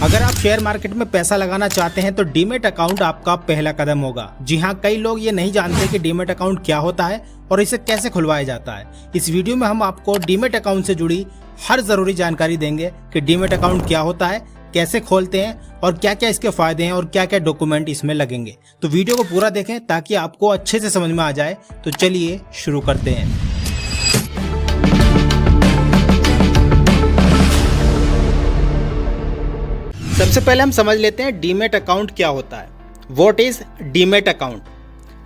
अगर आप share market में पैसा लगाना चाहते हैं तो डीमेट अकाउंट आपका पहला कदम होगा। जी हाँ, कई लोग ये नहीं जानते कि डीमेट अकाउंट क्या होता है और इसे कैसे खुलवाया जाता है। इस वीडियो में हम आपको डीमेट अकाउंट से जुड़ी हर जरूरी जानकारी देंगे कि डीमेट अकाउंट क्या होता है, कैसे खोलते हैं और क्या क्या इसके फायदे हैं और क्या क्या डॉक्यूमेंट इसमें लगेंगे। तो वीडियो को पूरा देखें ताकि आपको अच्छे से समझ में आ जाए। तो चलिए शुरू करते हैं। सबसे पहले हम समझ लेते हैं डीमेट अकाउंट क्या होता है। What is demat account?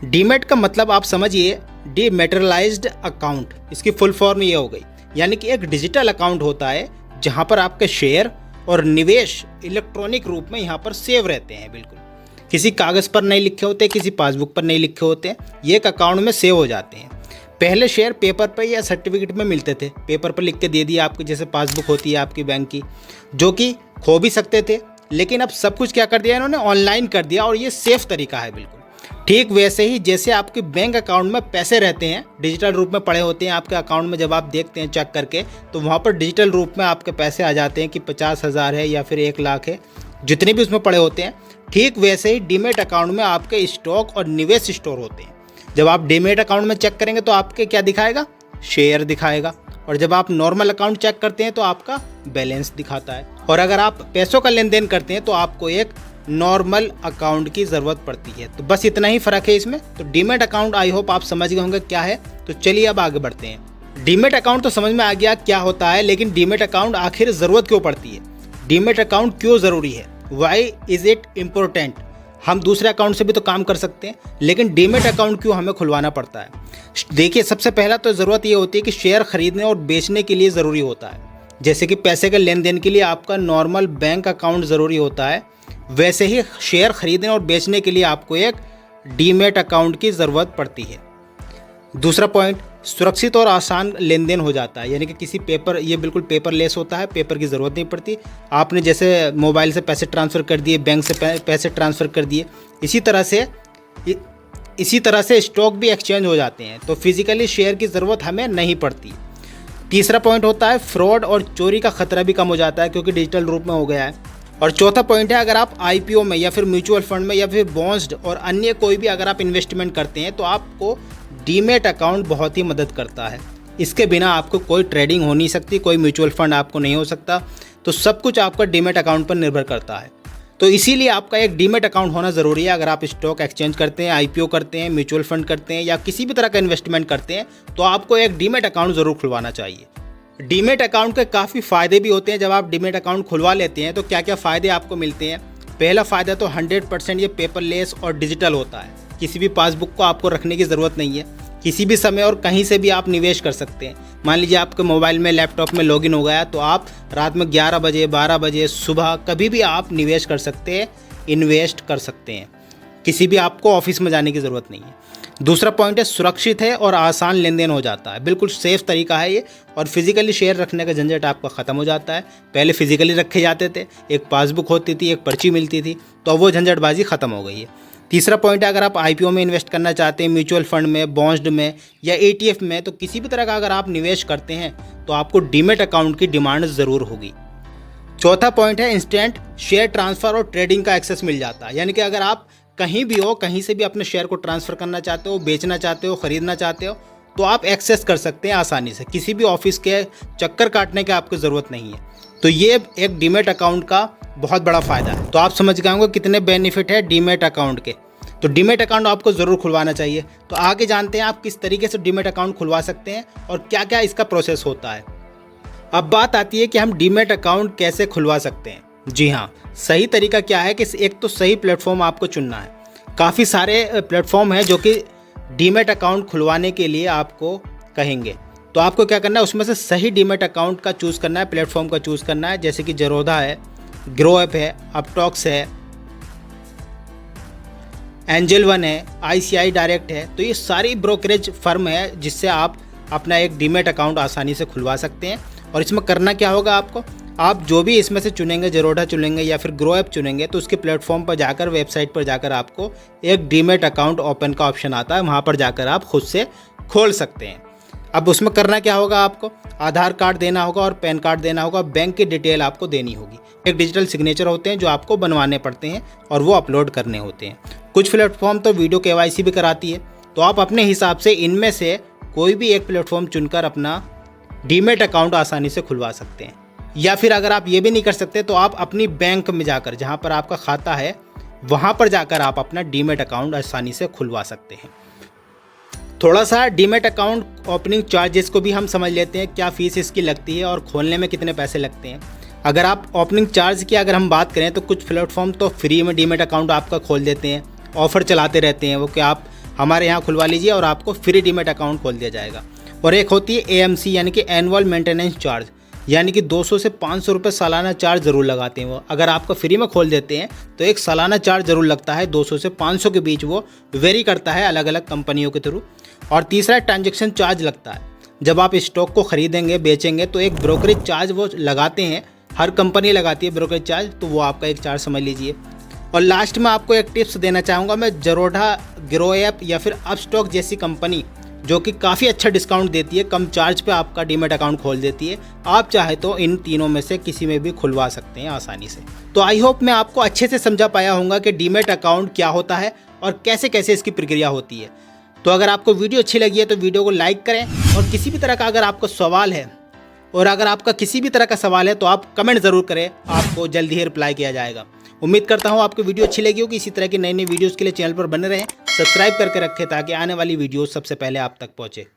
Demat का मतलब आप समझिए डीमेटेरियलाइज्ड अकाउंट। इसकी फुल फॉर्म ये हो गई, यानी कि एक डिजिटल अकाउंट होता है जहां पर आपके शेयर और निवेश इलेक्ट्रॉनिक रूप में यहाँ पर सेव रहते हैं। बिल्कुल किसी कागज पर नहीं लिखे होते, किसी पासबुक पर नहीं लिखे होते, ये एक अकाउंट में सेव हो जाते हैं। पहले शेयर पेपर पर या सर्टिफिकेट में मिलते थे, पेपर पर लिख के दे दिया आपकी, जैसे पासबुक होती है आपकी बैंक की, जो कि खो भी सकते थे। लेकिन अब सब कुछ क्या कर दिया इन्होंने, ऑनलाइन कर दिया और ये सेफ तरीका है बिल्कुल। ठीक वैसे ही जैसे आपके बैंक अकाउंट में पैसे रहते हैं, डिजिटल रूप में पड़े होते हैं आपके अकाउंट में, जब आप देखते हैं चेक करके तो वहाँ पर डिजिटल रूप में आपके पैसे आ जाते हैं कि 50,000 है या फिर 1 लाख है, जितने भी उसमें पड़े होते हैं। ठीक वैसे ही डीमेट अकाउंट में आपके स्टॉक और निवेश स्टोर होते हैं। जब आप डीमेट अकाउंट में चेक करेंगे तो आपके क्या दिखाएगा, शेयर दिखाएगा, और जब आप नॉर्मल अकाउंट चेक करते हैं तो आपका बैलेंस दिखाता है। और अगर आप पैसों का लेन देन करते हैं तो आपको एक नॉर्मल अकाउंट की ज़रूरत पड़ती है। तो बस इतना ही फ़र्क है इसमें। तो डीमेट अकाउंट आई होप आप समझ गए होंगे क्या है। तो चलिए अब आगे बढ़ते हैं। डीमेट अकाउंट तो समझ में आ गया क्या होता है, लेकिन डीमेट अकाउंट आखिर ज़रूरत क्यों पड़ती है, डीमेट अकाउंट क्यों ज़रूरी है, वाई इज़ इट इम्पोर्टेंट। हम दूसरे अकाउंट से भी तो काम कर सकते हैं, लेकिन डीमेट अकाउंट क्यों हमें खुलवाना पड़ता है। देखिए, सबसे पहला तो ज़रूरत ये होती है कि शेयर खरीदने और बेचने के लिए ज़रूरी होता है। जैसे कि पैसे के लेन देन के लिए आपका नॉर्मल बैंक अकाउंट ज़रूरी होता है, वैसे ही शेयर खरीदने और बेचने के लिए आपको एक डीमेट अकाउंट की ज़रूरत पड़ती है। दूसरा पॉइंट, सुरक्षित और आसान लेन देन हो जाता है, यानी कि किसी पेपर, ये बिल्कुल पेपरलेस होता है, पेपर की ज़रूरत नहीं पड़ती। आपने जैसे मोबाइल से पैसे ट्रांसफ़र कर दिए, बैंक से पैसे ट्रांसफ़र कर दिए, इसी तरह से स्टॉक भी एक्सचेंज हो जाते हैं। तो फिजिकली शेयर की ज़रूरत हमें नहीं पड़ती। तीसरा पॉइंट होता है फ्रॉड और चोरी का खतरा भी कम हो जाता है क्योंकि डिजिटल रूप में हो गया है। और चौथा पॉइंट है, अगर आप आईपीओ में या फिर म्यूचुअल फंड में या फिर बॉन्ड्स और अन्य कोई भी अगर आप इन्वेस्टमेंट करते हैं तो आपको डीमेट अकाउंट बहुत ही मदद करता है। इसके बिना आपको कोई ट्रेडिंग हो नहीं सकती, कोई म्यूचुअल फंड आपको नहीं हो सकता। तो सब कुछ आपका डीमेट अकाउंट पर निर्भर करता है। तो इसीलिए आपका एक डीमेट अकाउंट होना ज़रूरी है। अगर आप स्टॉक एक्सचेंज करते हैं, आईपीओ करते हैं, म्यूचुअल फंड करते हैं या किसी भी तरह का इन्वेस्टमेंट करते हैं तो आपको एक डीमेट अकाउंट ज़रूर खुलवाना चाहिए। डीमेट अकाउंट के काफ़ी फ़ायदे भी होते हैं। जब आप डीमेट अकाउंट खुलवा लेते हैं तो क्या क्या फ़ायदे आपको मिलते हैं। पहला फ़ायदा तो 100% ये पेपरलेस और डिजिटल होता है। किसी भी पासबुक को आपको रखने की ज़रूरत नहीं है। किसी भी समय और कहीं से भी आप निवेश कर सकते हैं। मान लीजिए आपके मोबाइल में, लैपटॉप में लॉगिन हो गया तो आप रात में 11 बजे, 12 बजे, सुबह कभी भी आप निवेश कर सकते हैं, इन्वेस्ट कर सकते हैं। किसी भी आपको ऑफिस में जाने की ज़रूरत नहीं है। दूसरा पॉइंट है, सुरक्षित है और आसान लेन देन हो जाता है। बिल्कुल सेफ तरीका है ये। और फिजिकली शेयर रखने का झंझट आपका ख़त्म हो जाता है। पहले फिजिकली रखे जाते थे, एक पासबुक होती थी, एक पर्ची मिलती थी, तो वो झंझटबाजी ख़त्म हो गई है। तीसरा पॉइंट है, अगर आप आईपीओ में इन्वेस्ट करना चाहते हैं, म्यूचुअल फंड में, बॉन्ड्स में या ETF में, तो किसी भी तरह का अगर आप निवेश करते हैं तो आपको डीमेट अकाउंट की डिमांड ज़रूर होगी। चौथा पॉइंट है, इंस्टेंट शेयर ट्रांसफ़र और ट्रेडिंग का एक्सेस मिल जाता है। यानी कि अगर आप कहीं भी हो, कहीं से भी अपने शेयर को ट्रांसफ़र करना चाहते हो, बेचना चाहते हो, ख़रीदना चाहते हो, तो आप एक्सेस कर सकते हैं आसानी से। किसी भी ऑफिस के चक्कर काटने की आपको ज़रूरत नहीं है। तो ये एक डीमेट अकाउंट का बहुत बड़ा फ़ायदा है। तो आप समझ गए होंगे कितने बेनिफिट है डीमेट अकाउंट के। तो डीमेट अकाउंट आपको ज़रूर खुलवाना चाहिए। तो आगे जानते हैं आप किस तरीके से डीमेट अकाउंट खुलवा सकते हैं और क्या क्या इसका प्रोसेस होता है। अब बात आती है कि हम डीमेट अकाउंट कैसे खुलवा सकते हैं। जी हाँ, सही तरीका क्या है कि एक तो सही प्लेटफॉर्म आपको चुनना है। काफ़ी सारे प्लेटफॉर्म हैं जो कि डीमेट अकाउंट खुलवाने के लिए आपको कहेंगे। तो आपको क्या करना है, उसमें से सही डीमेट अकाउंट का चूज़ करना है, प्लेटफॉर्म का चूज़ करना है। जैसे कि ज़ेरोधा है, ग्रोएप है, अपटॉक्स है, एंजल वन है, ICI डायरेक्ट है। तो ये सारी ब्रोकरेज फर्म है जिससे आप अपना एक डीमेट अकाउंट आसानी से खुलवा सकते हैं। और इसमें करना क्या होगा आपको, आप जो भी इसमें से चुनेंगे, ज़ेरोधा चुनेंगे या फिर ग्रोएप चुनेंगे, तो उसके प्लेटफॉर्म पर जाकर, वेबसाइट पर जाकर आपको एक डीमेट अकाउंट ओपन का ऑप्शन आता है। वहाँ पर जाकर आप खुद से खोल सकते हैं। अब उसमें करना क्या होगा, आपको आधार कार्ड देना होगा और पैन कार्ड देना होगा, बैंक की डिटेल आपको देनी होगी। एक डिजिटल सिग्नेचर होते हैं जो आपको बनवाने पड़ते हैं और वो अपलोड करने होते हैं। कुछ प्लेटफॉर्म तो वीडियो KYC भी कराती है, तो आप अपने हिसाब से इनमें से कोई भी एक प्लेटफॉर्म चुनकर अपना डीमैट अकाउंट आसानी से खुलवा सकते हैं। या फिर अगर आप ये भी नहीं कर सकते तो आप अपनी बैंक में जाकर, जहाँ पर आपका खाता है वहाँ पर जाकर आप अपना डीमैट अकाउंट आसानी से खुलवा सकते हैं। थोड़ा सा डीमैट अकाउंट ओपनिंग चार्जेस को भी हम समझ लेते हैं, क्या फ़ीस इसकी लगती है और खोलने में कितने पैसे लगते हैं। अगर आप ओपनिंग चार्ज की अगर हम बात करें तो कुछ प्लेटफॉर्म तो फ्री में डीमैट अकाउंट आपका खोल देते हैं, ऑफ़र चलाते रहते हैं वो कि आप हमारे यहाँ खुलवा लीजिए और आपको फ्री डीमैट अकाउंट खोल दिया जाएगा। और एक होती है AMC यानी कि एनुअल मेंटेनेंस चार्ज, यानी कि 200 से 500 रुपये सालाना चार्ज ज़रूर लगाते हैं वो। अगर आपको फ्री में खोल देते हैं तो एक सालाना चार्ज ज़रूर लगता है, 200 से 500 के बीच वो वेरी करता है अलग अलग कंपनियों के थ्रू। और तीसरा ट्रांजैक्शन चार्ज लगता है, जब आप स्टॉक को ख़रीदेंगे बेचेंगे तो एक ब्रोकरेज चार्ज वो लगाते हैं, हर कंपनी लगाती है ब्रोकरेज चार्ज, तो वो आपका एक चार्ज समझ लीजिए। और लास्ट में आपको एक टिप्स देना चाहूँगा मैं, जरोधा, ग्रो ऐप या फिर अपस्टॉक जैसी कंपनी जो कि काफ़ी अच्छा डिस्काउंट देती है, कम चार्ज पे आपका डीमैट अकाउंट खोल देती है। आप चाहे तो इन तीनों में से किसी में भी खुलवा सकते हैं आसानी से। तो आई होप मैं आपको अच्छे से समझा पाया होऊंगा कि डीमैट अकाउंट क्या होता है और कैसे कैसे इसकी प्रक्रिया होती है। तो अगर आपको वीडियो अच्छी लगी है तो वीडियो को लाइक करें, और किसी भी तरह का अगर आपको सवाल है और अगर आपका किसी भी तरह का सवाल है तो आप कमेंट ज़रूर करें, आपको जल्दी ही रिप्लाई किया जाएगा। उम्मीद करता हूँ आपको वीडियो अच्छी लगी होगी। इसी तरह की नई नई वीडियोज़ के लिए चैनल पर बने रहें, सब्सक्राइब करके रखें ताकि आने वाली वीडियो सबसे पहले आप तक पहुँचे।